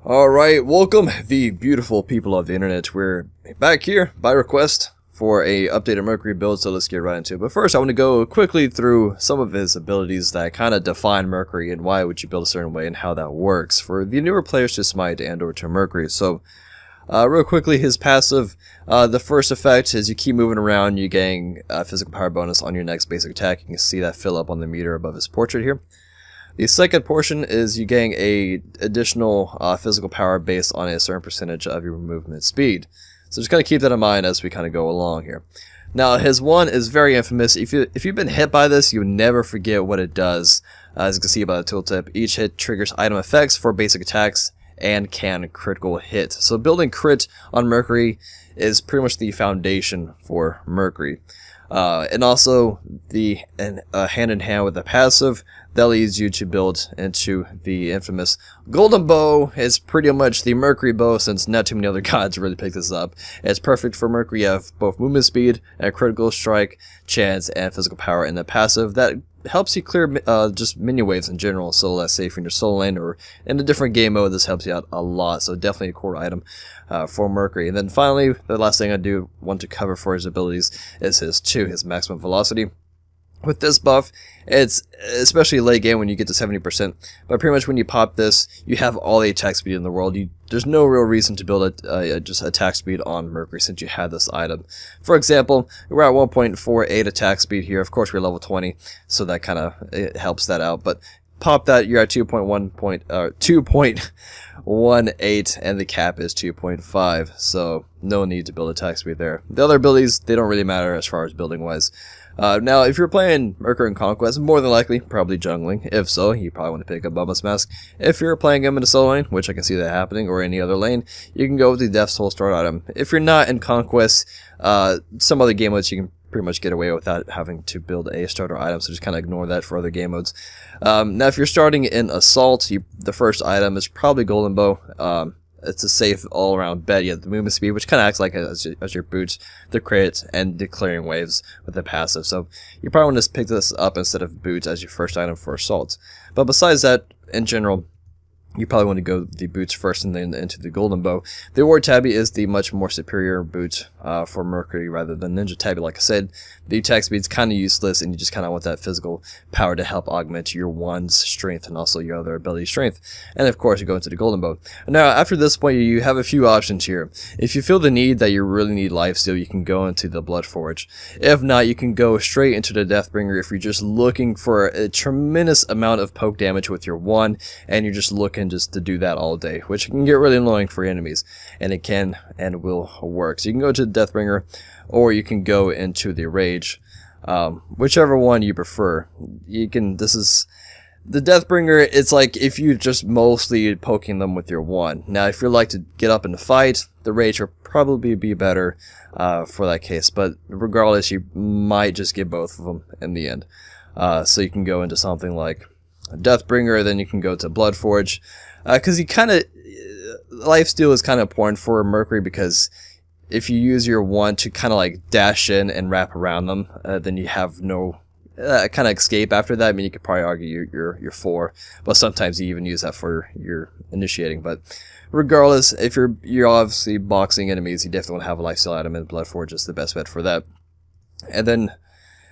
Alright, welcome the beautiful people of the internet. We're back here by request for a updated Mercury build, so let's get right into it. But first I want to go quickly through some of his abilities that kind of define Mercury and why would you build a certain way and how that works for the newer players to Smite and or to Mercury. So real quickly, his passive, the first effect is you keep moving around, you gain physical power bonus on your next basic attack. You can see that fill up on the meter above his portrait here. The second portion is you gain a additional physical power based on a certain percentage of your movement speed. So just kind of keep that in mind as we kind of go along here. Now his one is very infamous. If you've been hit by this, you never forget what it does. As you can see by the tooltip, each hit triggers item effects for basic attacks and can critical hit. So building crit on Mercury is pretty much the foundation for Mercury. And also the hand in hand with the passive that leads you to build into the infamous golden bow. Is pretty much the Mercury bow, since not too many other gods really pick this up. It's perfect for Mercury. You have both movement speed and critical strike chance and physical power in the passive that helps you clear just minion waves in general. So let's say if you're in your solo lane or in a different game mode, this helps you out a lot. So definitely a core item for Mercury. And then finally, the last thing I do want to cover for his abilities is his maximum velocity. With this buff, it's especially late game when you get to 70%, but pretty much when you pop this, you have all the attack speed in the world. There's no real reason to build just attack speed on Mercury since you had this item. For example, we're at 1.48 attack speed here. Of course, we're level 20, so that kind of helps that out. But pop that, you're at 2.18, and the cap is 2.5. So no need to build attack speed there. The other abilities, they don't really matter as far as building wise. Now, if you're playing Mercury in Conquest, more than likely, probably jungling. If so, you probably want to pick up Bubba's Mask. If you're playing him in a solo lane, which I can see that happening, or any other lane, you can go with the Death's Soul start item. If you're not in Conquest, some other game modes you can pretty much get away without having to build a starter item, so just kind of ignore that for other game modes. Now, if you're starting in Assault, the first item is probably Golden Bow. It's a safe all-around bet. You have the movement speed, which kind of acts like as your boots, the crit, and the clearing waves with the passive. So you probably want to pick this up instead of boots as your first item for Assault. But besides that, in general, you probably want to go the boots first and then into the golden bow. The War Tabby is the much more superior boot for Mercury rather than Ninja Tabby. Like I said, the attack speed is kind of useless, and you just kind of want that physical power to help augment your one's strength and also your other ability strength. And of course, you go into the golden bow. Now, after this point, you have a few options here. If you feel the need that you really need lifesteal, you can go into the Blood Forge. If not, you can go straight into the Deathbringer if you're just looking for a tremendous amount of poke damage with your one, and you're just looking just to do that all day, which can get really annoying for enemies, and it can and will work. So you can go to the Deathbringer, or you can go into the Rage, whichever one you prefer. This is the Deathbringer. It's like if you just mostly poking them with your one. Now, if you like to get up and fight, the Rage will probably be better for that case. But regardless, you might just get both of them in the end. So you can go into something like Deathbringer, then you can go to Bloodforge, because you kind of lifesteal is kind of important for Mercury, because if you use your one to kind of like dash in and wrap around them, then you have no kind of escape after that. I mean, you could probably argue you're 4, but sometimes you even use that for your initiating. But regardless, if you're obviously boxing enemies, you definitely want to have a lifesteal item, and Bloodforge is the best bet for that. And then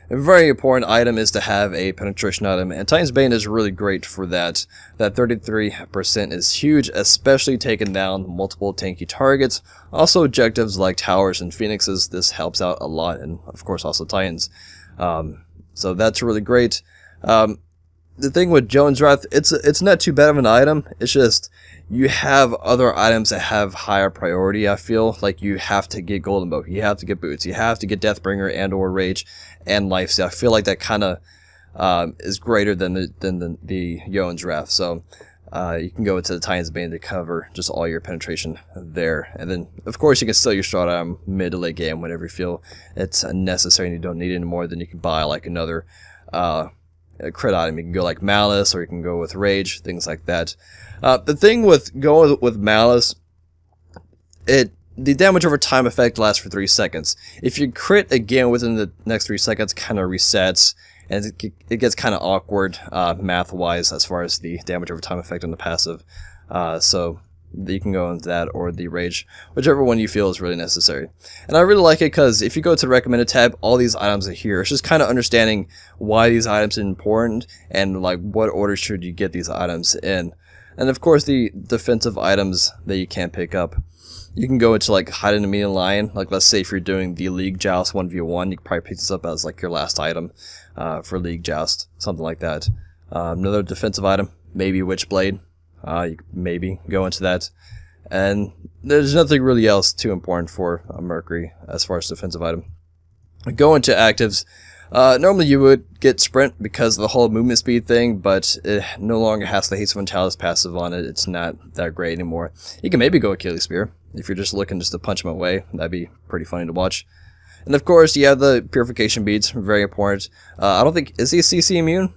a very important item is to have a penetration item, and Titan's Bane is really great for that. That 33% is huge, especially taking down multiple tanky targets. Also objectives like towers and phoenixes, this helps out a lot, and of course also Titans. So that's really great. The thing with Jones Wrath, it's not too bad of an item. It's just you have other items that have higher priority. I feel like you have to get Golden Bow, you have to get Boots, you have to get Deathbringer and or Rage and Lifesteal. I feel like that kind of is greater than the Jones Wrath. So you can go into the Titan's Bane to cover just all your penetration there. And then, of course, you can sell your start item mid to late game whenever you feel it's necessary and you don't need it anymore. Then you can buy like another a crit item. You can go like Malice, or you can go with Rage, things like that. The thing with going with Malice, the damage over time effect lasts for 3 seconds. If you crit again within the next 3 seconds, kind of resets, and it gets kind of awkward math-wise as far as the damage over time effect on the passive. So You can go into that or the Rage, whichever one you feel is really necessary. And I really like it because if you go to the recommended tab, all these items are here. It's just kind of understanding why these items are important and like what order should you get these items in. And of course the defensive items that you can't pick up. You can go into like hide in a medium line. Like let's say if you're doing the League Joust 1v1, you can probably pick this up as like your last item for League Joust, something like that. Another defensive item, maybe Witchblade. You could maybe go into that. And there's nothing really else too important for a Mercury as far as defensive item. Go into actives. Normally you would get Sprint because of the whole movement speed thing, but it no longer has the Haste of Ventalis passive on it. It's not that great anymore. You can maybe go Achilles Spear if you're just looking just to punch him away. That'd be pretty funny to watch. And of course you have the Purification Beads, very important. I don't think, is he CC immune?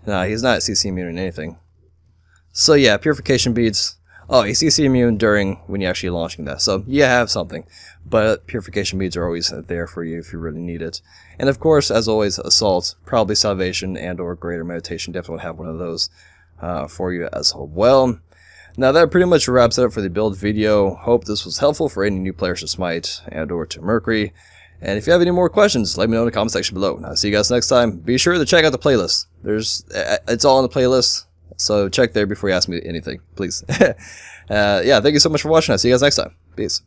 No, he's not CC immune in anything. So yeah, Purification Beads. Oh, he's CC immune during when you're actually launching that. So you have something. But Purification Beads are always there for you if you really need it. And of course, as always, Assault, probably Salvation and or Greater Meditation. Definitely have one of those for you as well. Now that pretty much wraps it up for the build video. Hope this was helpful for any new players to Smite and or to Mercury. And if you have any more questions, let me know in the comment section below. Now, see you guys next time. Be sure to check out the playlist. It's all in the playlist. So check there before you ask me anything, please. Yeah, thank you so much for watching. I'll see you guys next time. Peace.